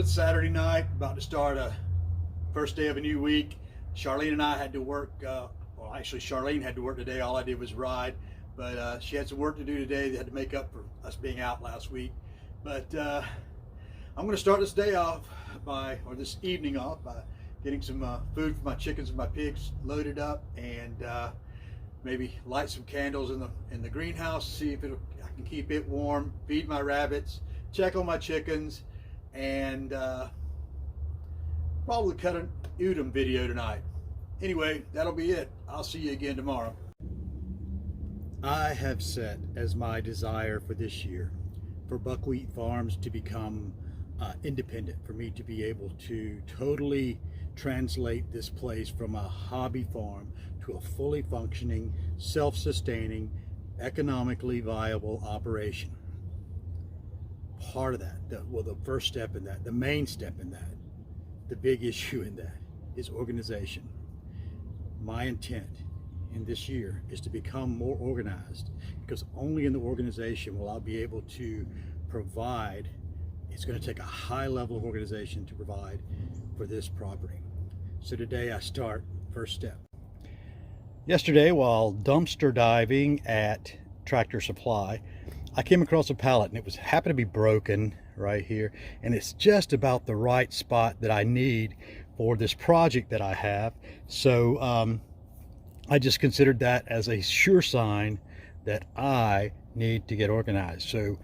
it's Saturday night, about to start a first day of a new week. Charlene and I had to work, well actually Charlene had to work today, all I did was ride, but she had some work to do today. They had to make up for us being out last week. But I'm going to start this day off or this evening off by getting some food for my chickens and my pigs loaded up, and maybe light some candles in the greenhouse, see if I can keep it warm, feed my rabbits, check on my chickens, and probably cut an Udom video tonight. Anyway, that'll be it. I'll see you again tomorrow. I have set as my desire for this year for BuckwheatFarms to become independent, for me to be able to totally translate this place from a hobby farm to a fully functioning, self-sustaining, economically viable operation. Part of that, the first step in that, the main step in that, the big issue in that is organization. My intent in this year is to become more organized, because only in the organization will I be able to provide. It's going to take a high level of organization to provide for this property. So today I start first step. Yesterday, while dumpster diving at Tractor Supply, I came across a pallet, and it happened to be broken right here, and it's just about the right spot that I need for this project that I have. So I just considered that as a sure sign that I need to get organized. So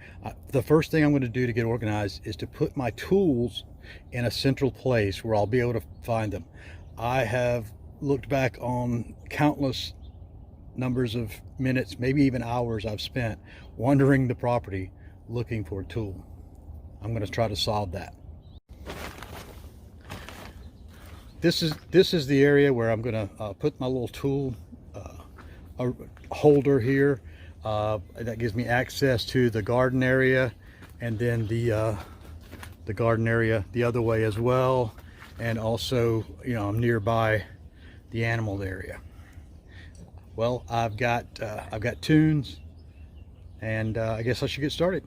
the first thing I'm going to do to get organized is to put my tools in a central place where I'll be able to find them. I have looked back on countless numbers of minutes, maybe even hours I've spent wandering the property looking for a tool. I'm going to try to solve that. This is the area where I'm going to put my little tool holder here. That gives me access to the garden area, and then the garden area the other way as well, and also, you know, I'm nearby the animal area. Well, I've got tunes, and I guess I should get started.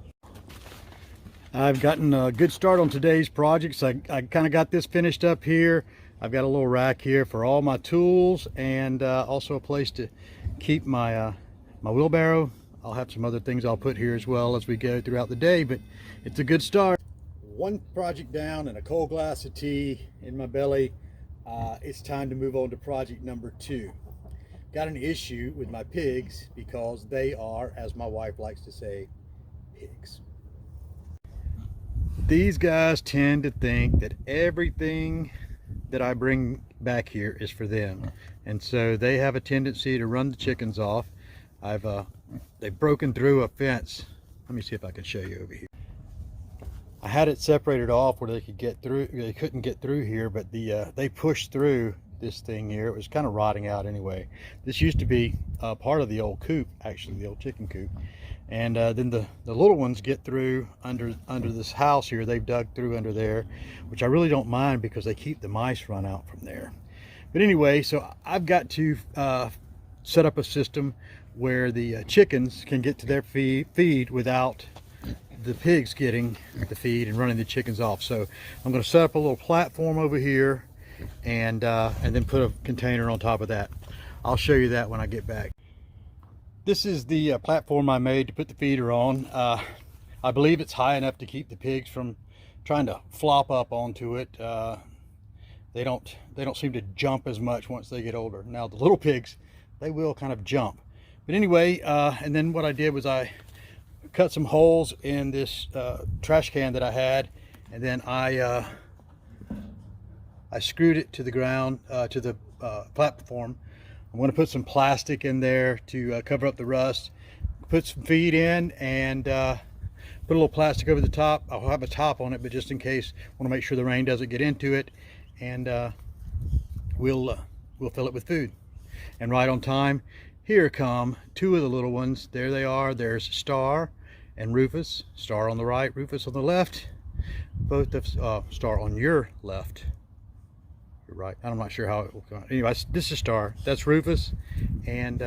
I've gotten a good start on today's projects. I kind of got this finished up here. I've got a little rack here for all my tools, and also a place to keep my my wheelbarrow. I'll have some other things I'll put here as well as we go throughout the day, but it's a good start. One project down and a cold glass of tea in my belly. It's time to move on to project number 2. Got an issue with my pigs because they are, as my wife likes to say, pigs. These guys tend to think that everything that I bring back here is for them, and so they have a tendency to run the chickens off. They've broken through a fence. Let me see if I can show you over here. I had it separated off where they could get through. They couldn't get through here, but they pushed through this thing here. It was kind of rotting out anyway. This used to be part of the old coop, actually, the old chicken coop. And then the little ones get through under this house here. They've dug through under there, which I really don't mind because they keep the mice run out from there. But anyway, so I've got to set up a system where the chickens can get to their feed without the pigs getting the feed and running the chickens off. So I'm going to set up a little platform over here, and then put a container on top of that. I'll show you that when I get back. This is the platform I made to put the feeder on. I believe it's high enough to keep the pigs from trying to flop up onto it. They don't seem to jump as much once they get older. Now the little pigs, they will kind of jump. But anyway, and then what I did was I cut some holes in this trash can that I had, and then I screwed it to the ground, to the platform. I'm going to put some plastic in there to cover up the rust, put some feed in, and put a little plastic over the top. I'll have a top on it, but just in case, I want to make sure the rain doesn't get into it, and we'll fill it with food. And right on time, here come 2 of the little ones. There they are. There's Star and Rufus. Star on the right, Rufus on the left. Both of Star on your left. You're right. I'm not sure how it will come. Anyway, this is Star. That's Rufus, and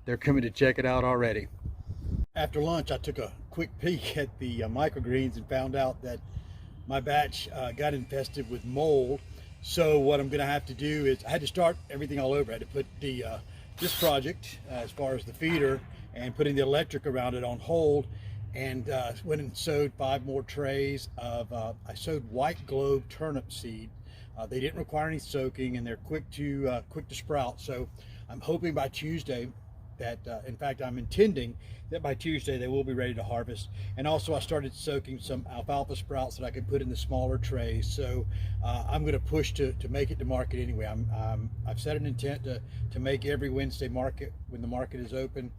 they're coming to check it out already. After lunch, I took a quick peek at the microgreens and found out that my batch got infested with mold. So what I'm going to have to do is I had to start everything all over. I had to put the this project as far as the feeder and putting the electric around it on hold, and went and sowed 5 more trays of I sowed white globe turnip seed. They didn't require any soaking, and they're quick to sprout. So I'm hoping by Tuesday that, in fact, I'm intending that by Tuesday they will be ready to harvest. And also I started soaking some alfalfa sprouts that I could put in the smaller trays. So I'm going to push to make it to market anyway. I've set an intent to make every Wednesday market when the market is open,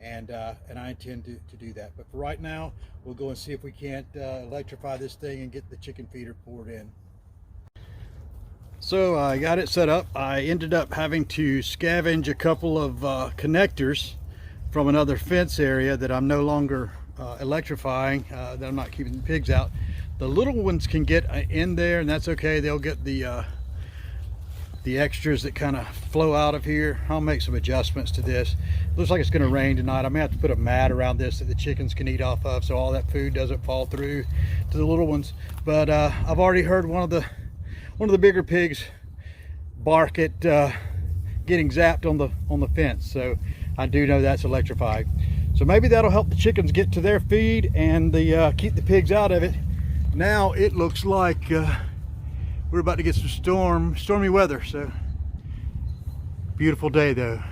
and I intend to do that. But for right now, we'll go and see if we can't electrify this thing and get the chicken feeder poured in. So I got it set up. I ended up having to scavenge a couple of connectors from another fence area that I'm no longer electrifying, that I'm not keeping the pigs out. The little ones can get in there, and that's okay. They'll get the extras that kind of flow out of here. I'll make some adjustments to this. Looks like it's going to rain tonight. I'm gonna have to put a mat around this that the chickens can eat off of, so all that food doesn't fall through to the little ones. But I've already heard one of the bigger pigs bark at getting zapped on the fence, so I do know that's electrified. So maybe that'll help the chickens get to their feed and keep the pigs out of it. Now it looks like we're about to get some stormy weather. So beautiful day though,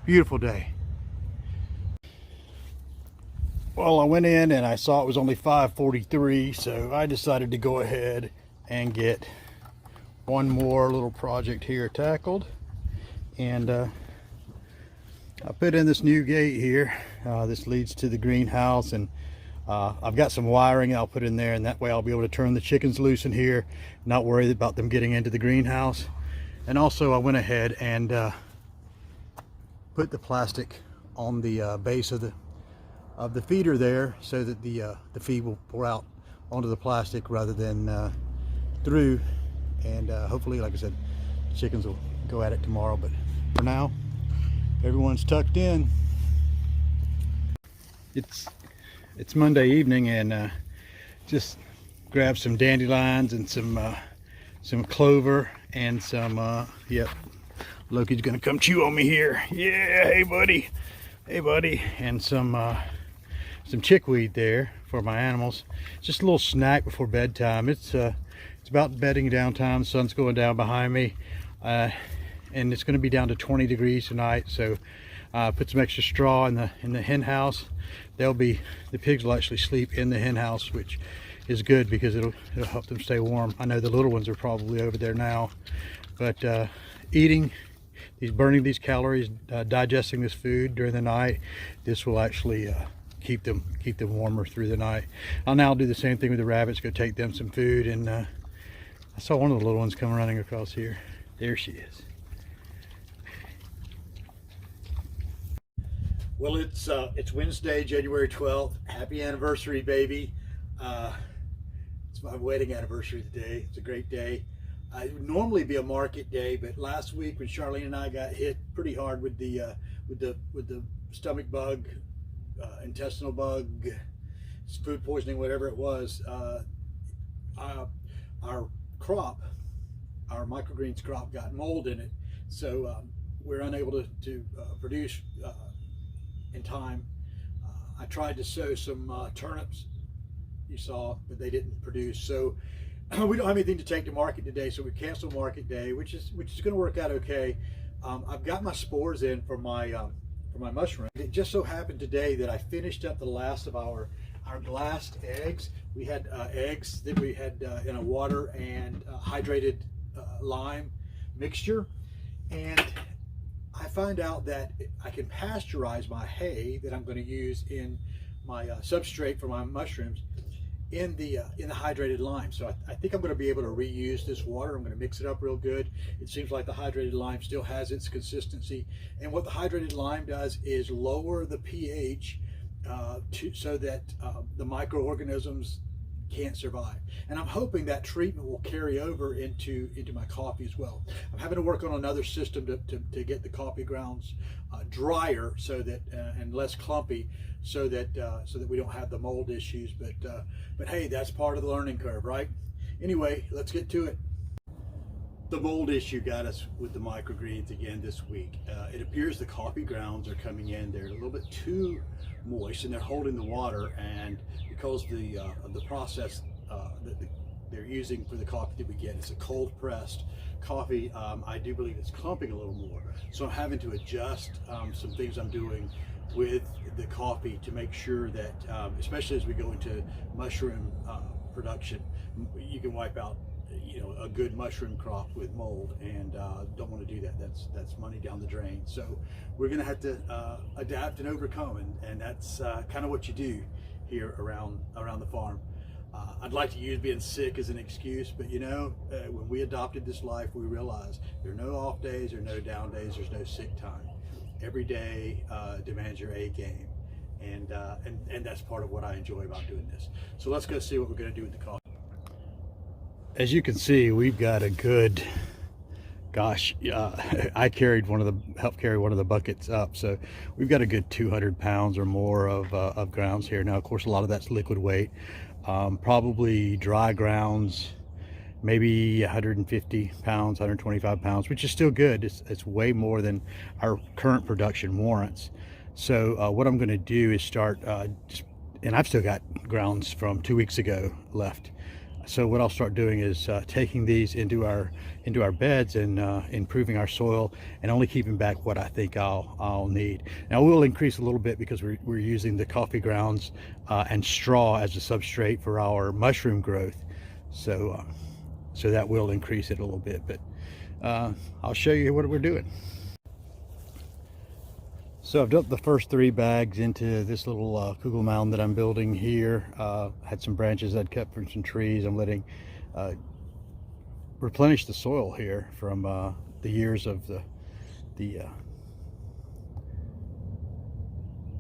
beautiful day. Well, I went in and I saw it was only 5:43, so I decided to go ahead and get one more little project here tackled. And I put in this new gate here. This leads to the greenhouse, and I've got some wiring I'll put in there, and that way I'll be able to turn the chickens loose in here, not worried about them getting into the greenhouse. And also I went ahead and put the plastic on the base of the feeder there, so that the feed will pour out onto the plastic rather than through. And hopefully, like I said, the chickens will go at it tomorrow. But for now, everyone's tucked in. It's Monday evening, and just grabbed some dandelions and some clover and some yep, Loki's gonna come chew on me here. Yeah, hey buddy, and some chickweed there for my animals. Just a little snack before bedtime. It's about bedding down time. The sun's going down behind me, and it's going to be down to 20 degrees tonight. So put some extra straw in the hen house. The pigs will actually sleep in the hen house, which is good because it'll help them stay warm. I know the little ones are probably over there now, but burning these calories, digesting this food during the night, this will actually keep them warmer through the night. I'll now do the same thing with the rabbits. Go take them some food. And I saw one of the little ones come running across here. There she is. Well, it's Wednesday, January 12th. Happy anniversary, baby. It's my wedding anniversary today. It's a great day. It would normally be a market day, but last week when Charlene and I got hit pretty hard with the stomach bug, intestinal bug, food poisoning, whatever it was, our crop, our microgreens crop, got mold in it, so we're unable to produce in time. I tried to sow some turnips, you saw, but they didn't produce. So we don't have anything to take to market today, so we canceled market day, which is going to work out okay. I've got my spores in for my mushroom. It just so happened today that I finished up the last of our last eggs. We had eggs that we had in a water and hydrated lime mixture, and I find out that I can pasteurize my hay that I'm going to use in my substrate for my mushrooms in the hydrated lime. So I think I'm going to be able to reuse this water. I'm going to mix it up real good. It seems like the hydrated lime still has its consistency, and what the hydrated lime does is lower the pH so that the microorganisms can't survive. And I'm hoping that treatment will carry over into my coffee as well. I'm having to work on another system to get the coffee grounds drier, so that and less clumpy, so that we don't have the mold issues. But hey, that's part of the learning curve, right? Anyway, let's get to it. The mold issue got us with the microgreens again this week. It appears the coffee grounds are coming in. They're a little bit too moist, and they're holding the water. And because of the process that they're using for the coffee that we get, it's a cold pressed coffee. I do believe it's clumping a little more. So I'm having to adjust some things I'm doing with the coffee to make sure that, especially as we go into mushroom production, you can wipe out a good mushroom crop with mold, and don't want to do that. That's money down the drain. So we're gonna have to adapt and overcome, and that's kind of what you do here around the farm. I'd like to use being sick as an excuse, but when we adopted this life, we realized there are no off days or no down days. There's no sick time. Every day demands your A game, and that's part of what I enjoy about doing this. So let's go see what we're going to do with the coffee. As you can see, we've got a good, gosh, I helped carry one of the buckets up, so we've got a good 200 pounds or more of grounds here. Now, of course, a lot of that's liquid weight. Probably dry grounds, maybe 150 pounds, 125 pounds, which is still good. It's way more than our current production warrants. So what I'm going to do is start, and I've still got grounds from 2 weeks ago left. So what I'll start doing is taking these into our beds and improving our soil, and only keeping back what I think I'll need. Now we'll increase a little bit because we're using the coffee grounds and straw as a substrate for our mushroom growth. So that will increase it a little bit, but I'll show you what we're doing. So I've dumped the first 3 bags into this little kugel mound that I'm building here. Had some branches I'd cut from some trees. I'm letting replenish the soil here from the years of the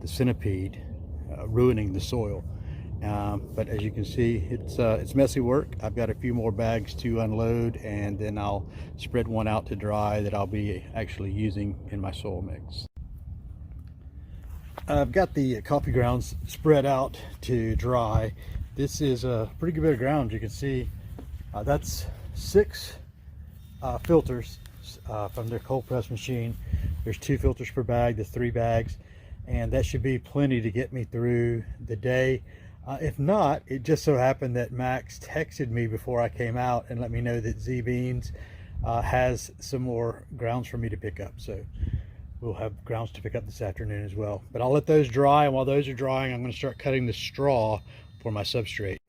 centipede ruining the soil. But as you can see, it's messy work. I've got a few more bags to unload, and then I'll spread one out to dry that I'll be actually using in my soil mix. I've got the coffee grounds spread out to dry. This is a pretty good bit of ground. You can see that's 6 filters from their cold press machine. There's 2 filters per bag, the 3 bags, and that should be plenty to get me through the day. If not, it just so happened that Max texted me before I came out and let me know that Z Beans has some more grounds for me to pick up. So we'll have grounds to pick up this afternoon as well. But I'll let those dry, and while those are drying, I'm going to start cutting the straw for my substrate.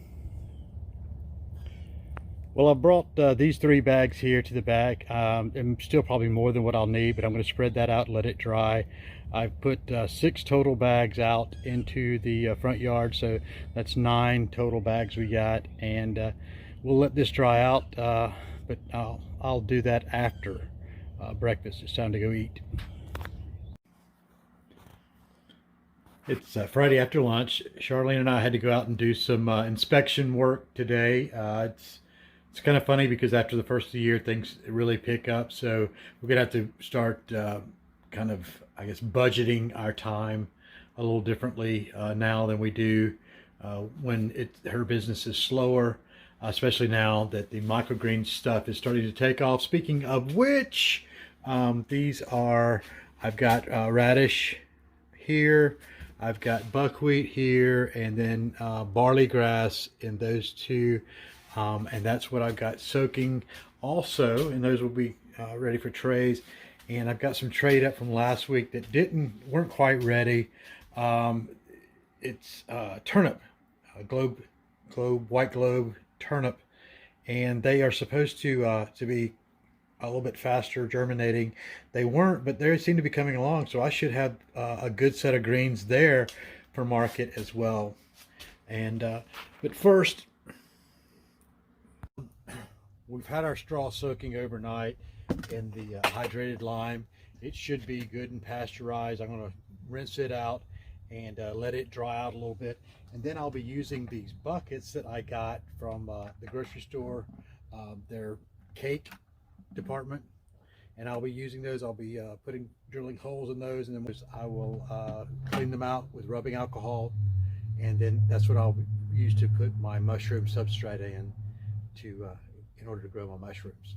Well, I brought these 3 bags here to the back. And still probably more than what I'll need, but I'm going to spread that out and let it dry. I've put 6 total bags out into the front yard, so that's 9 total bags we got, and we'll let this dry out, but I'll do that after breakfast. It's time to go eat. It's Friday after lunch. Charlene and I had to go out and do some inspection work today. It's kind of funny because after the first of the year, things really pick up. So we're gonna have to start kind of, I guess, budgeting our time a little differently now than we do when her business is slower, especially now that the microgreen stuff is starting to take off. Speaking of which, these are, I've got radish here, I've got buckwheat here, and then barley grass in those 2, and that's what I've got soaking also, and those will be ready for trays. And I've got some trade up from last week that weren't quite ready. It's turnip, white globe turnip, and they are supposed to be a little bit faster germinating. They weren't, but they seem to be coming along, so I should have a good set of greens there for market as well. And but first, we've had our straw soaking overnight in the hydrated lime. It should be good and pasteurized. I'm going to rinse it out and let it dry out a little bit. And then I'll be using these buckets that I got from the grocery store, their cake department, and I'll be using those. I'll be drilling holes in those, and then I will clean them out with rubbing alcohol, and then that's what I'll use to put my mushroom substrate in order to grow my mushrooms.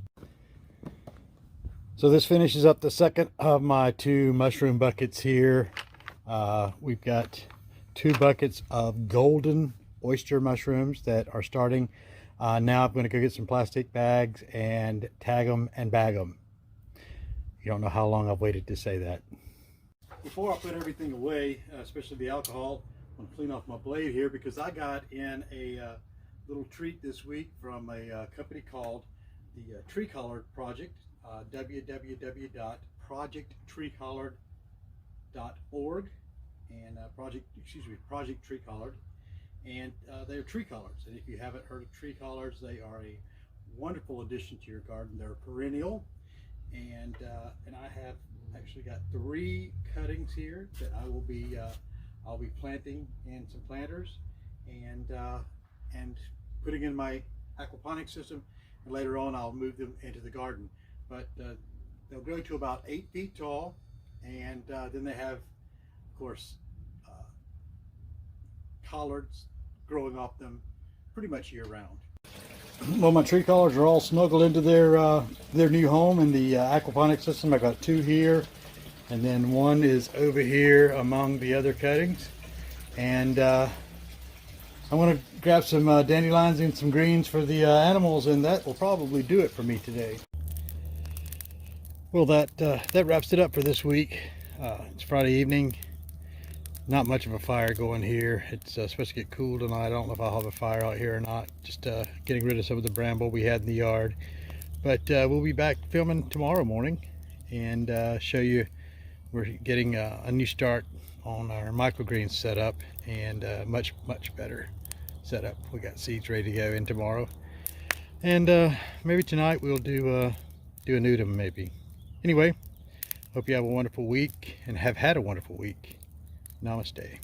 So this finishes up the second of my 2 mushroom buckets here. We've got 2 buckets of golden oyster mushrooms that are starting. Now I'm going to go get some plastic bags and tag them and bag them. You don't know how long I've waited to say that. Before I put everything away, especially the alcohol, I'm going to clean off my blade here because I got in a little treat this week from a company called the Tree Collard Project, www.projecttreecollard.org, and Project Tree Collard, and they're tree collards. And if you haven't heard of tree collards, they are a wonderful addition to your garden. They're perennial, and I have actually got 3 cuttings here that I'll be planting in some planters and putting in my aquaponics system, and later on I'll move them into the garden. But they'll grow to about 8 feet tall, and then they have, of course, collards growing off them pretty much year round. Well, my tree collards are all snuggled into their new home in the aquaponics system. I got 2 here, and then 1 is over here among the other cuttings. And I want to grab some dandelions and some greens for the animals, and that will probably do it for me today. Well, that wraps it up for this week. It's Friday evening. Not much of a fire going here. It's supposed to get cool tonight. I don't know if I'll have a fire out here or not. Just getting rid of some of the bramble we had in the yard. But we'll be back filming tomorrow morning and show you we're getting a new start on our microgreens setup, and much better setup. We got seeds ready to go in tomorrow, and maybe tonight we'll do a nudum maybe. Anyway, hope you have a wonderful week and have had a wonderful week. Namaste.